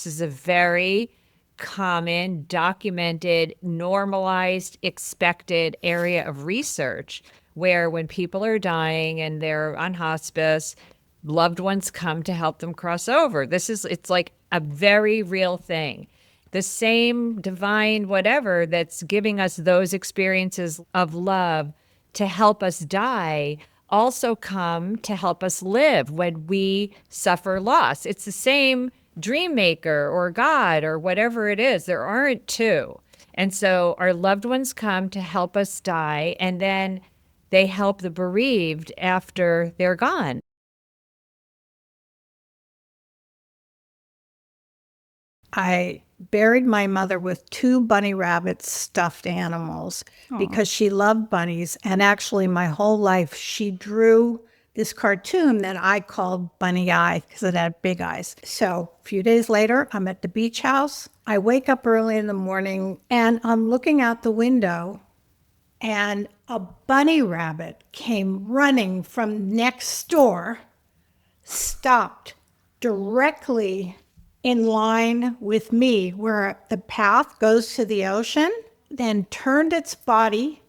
This is a very common, documented, normalized, expected area of research where when people are dying and they're on hospice, loved ones come to help them cross over. It's like a very real thing. The same divine whatever that's giving us those experiences of love to help us die also come to help us live when we suffer loss. It's the same dream maker or God or whatever it is. There aren't two. And so our loved ones come to help us die, and then they help the bereaved after they're gone. I buried my mother with 2 bunny rabbit stuffed animals because she loved bunnies. And actually, my whole life, she drew this cartoon that I called Bunny Eye because it had big eyes. So a few days later, I'm at the beach house. I wake up early in the morning and I'm looking out the window, and a bunny rabbit came running from next door, stopped directly in line with me where the path goes to the ocean, then turned its body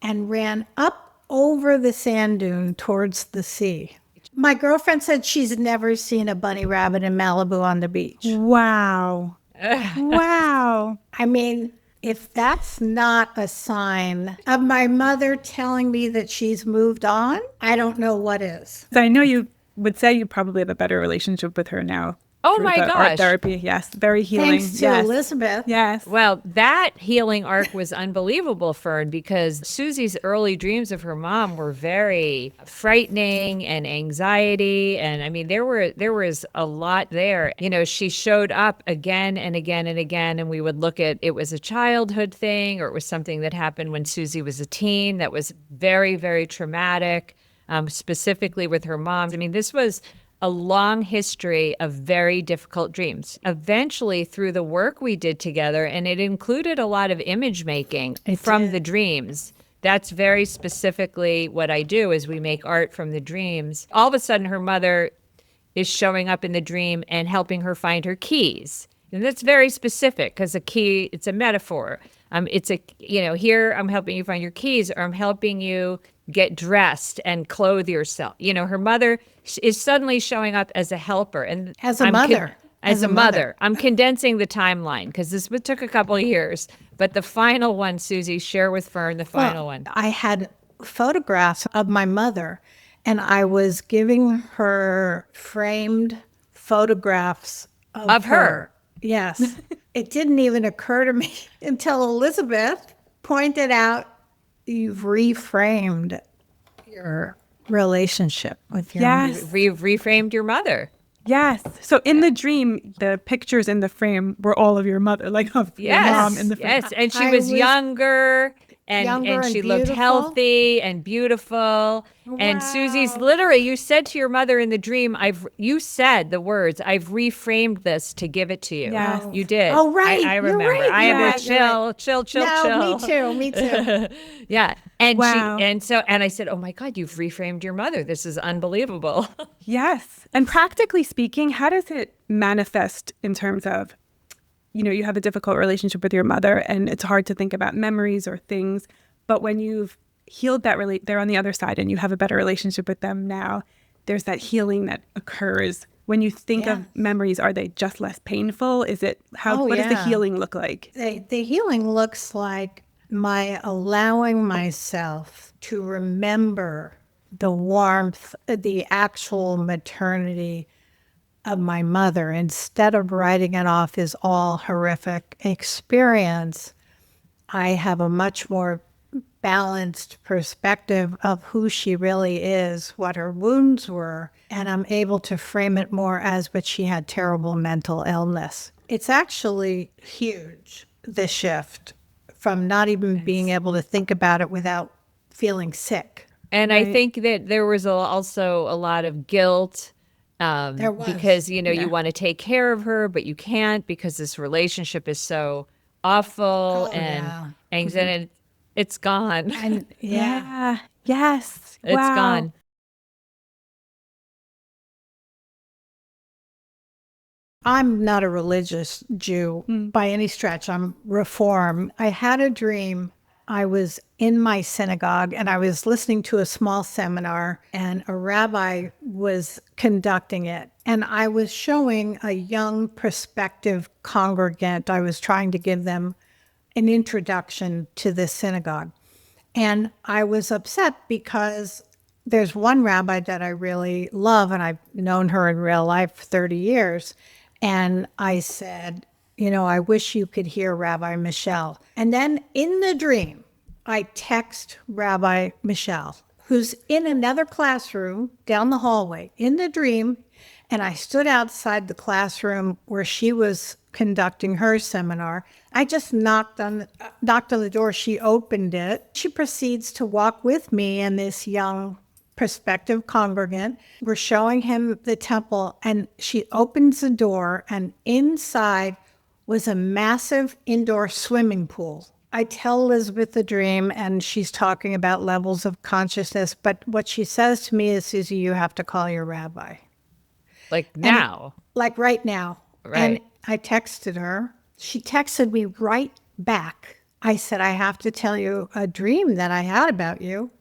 and ran up over the sand dune towards the sea. My girlfriend said she's never seen a bunny rabbit in Malibu on the beach. Wow. Wow. I mean, if that's not a sign of my mother telling me that she's moved on, I don't know what is. So I know you would say you probably have a better relationship with her now. Oh through my the art gosh. therapy. Yes. Very healing. Thanks to Yes. Elizabeth. Yes. Well, that healing arc was unbelievable, Fern, because Susie's early dreams of her mom were very frightening and anxiety. And I mean, there was a lot there. You know, she showed up again and again and again, and we would look at it was a childhood thing, or it was something that happened when Susie was a teen that was very, very traumatic, specifically with her mom. I mean, this was a long history of very difficult dreams. Eventually, through the work we did together, and it included a lot of image making from the dreams. That's very specifically what I do is we make art from the dreams. All of a sudden, her mother is showing up in the dream and helping her find her keys. And that's very specific because a key, it's a metaphor. It's a, here I'm helping you find your keys, or I'm helping you get dressed and clothe yourself. Her mother is suddenly showing up as a helper. And As a mother. As a mother. I'm condensing the timeline because this took a couple of years. But the final one, Susie, share with Fern the final one. I had photographs of my mother, and I was giving her framed photographs of her. Yes. It didn't even occur to me until Elizabeth pointed out you've reframed your relationship with your mother. Yes. Reframed your mother. Yes. So in the dream, the pictures in the frame were all of your mother, like of your mom in the frame. Yes, and she was younger. And she looked healthy and beautiful. Wow. And Susie's literally, you said to your mother in the dream, you said the words, I've reframed this to give it to you. Yes. You did. Oh, right. I remember. You're right. I have a chill. No, me too. Yeah. And wow. and I said, oh my God, you've reframed your mother. This is unbelievable. Yes. And practically speaking, how does it manifest in terms of, you have a difficult relationship with your mother and it's hard to think about memories or things. But when you've healed that, they're on the other side and you have a better relationship with them now, there's that healing that occurs. When you think of memories, are they just less painful? Is it what does the healing look like? The healing looks like my allowing myself to remember the warmth, the actual maternity of my mother, instead of writing it off as all horrific experience. I have a much more balanced perspective of who she really is, what her wounds were, and I'm able to frame it more as, but she had terrible mental illness. It's actually huge, the shift from not even being able to think about it without feeling sick. And I think that there was also a lot of guilt. Because, you want to take care of her, but you can't because this relationship is so awful and it's gone. And Yes. It's gone. I'm not a religious Jew by any stretch. I'm Reform. I had a dream. I was in my synagogue and I was listening to a small seminar and a rabbi was conducting it. And I was showing a young prospective congregant, I was trying to give them an introduction to this synagogue. And I was upset because there's one rabbi that I really love, and I've known her in real life for 30 years. And I said, I wish you could hear Rabbi Michelle. And then in the dream, I text Rabbi Michelle, who's in another classroom down the hallway in the dream. And I stood outside the classroom where she was conducting her seminar. I just knocked on the door. She opened it. She proceeds to walk with me and this young prospective congregant. We're showing him the temple, and she opens the door, and inside was a massive indoor swimming pool. I tell Elizabeth the dream, and she's talking about levels of consciousness, but what she says to me is, Susie, you have to call your rabbi. Like now? Like right now. Right. And I texted her. She texted me right back. I said, I have to tell you a dream that I had about you.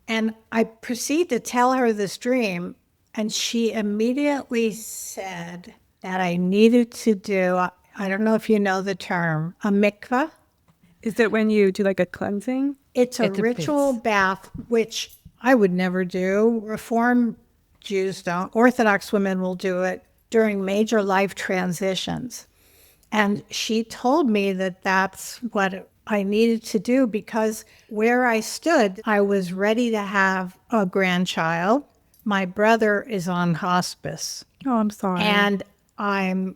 And I proceed to tell her this dream, and she immediately said that I needed to do, I don't know if you know the term, a mikveh. Is it when you do like a cleansing? It's a ritual bath, which I would never do. Reform Jews don't. Orthodox women will do it during major life transitions. And she told me that that's what I needed to do, because where I stood, I was ready to have a grandchild. My brother is on hospice. Oh, I'm sorry. And I'm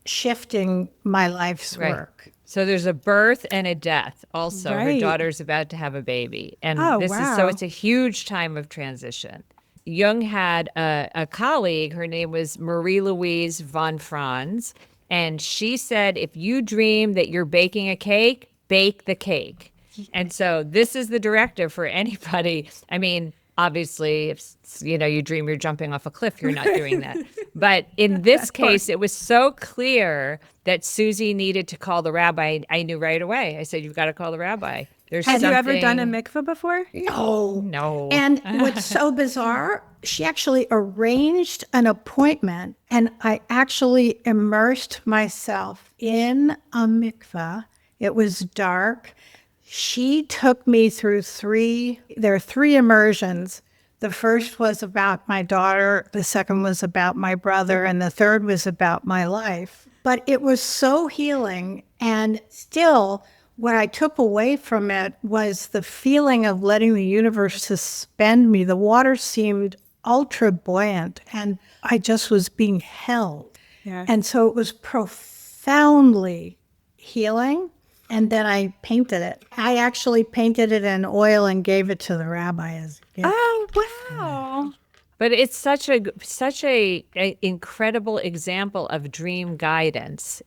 shifting my life's work. So there's a birth and a death also. Her Right. daughter's about to have a baby. And Oh, this is wow. so it's a huge time of transition. Jung had a colleague, her name was Marie-Louise von Franz, and she said, if you dream that you're baking a cake, bake the cake. And so this is the directive for anybody. I mean, obviously, if you dream you're jumping off a cliff, you're not doing that. But in this case, it was so clear that Susie needed to call the rabbi. I knew right away. I said, you've got to call the rabbi. Have you ever done a mikveh before? No. And what's so bizarre, she actually arranged an appointment, and I actually immersed myself in a mikveh. It was dark. She took me through there are three immersions. The first was about my daughter, the second was about my brother, and the third was about my life. But it was so healing, and still, what I took away from it was the feeling of letting the universe suspend me. The water seemed ultra buoyant, and I just was being held. Yeah. And so it was profoundly healing. And then I painted it. I actually painted it in oil and gave it to the rabbi as a gift. Oh, wow. But it's such a incredible example of dream guidance.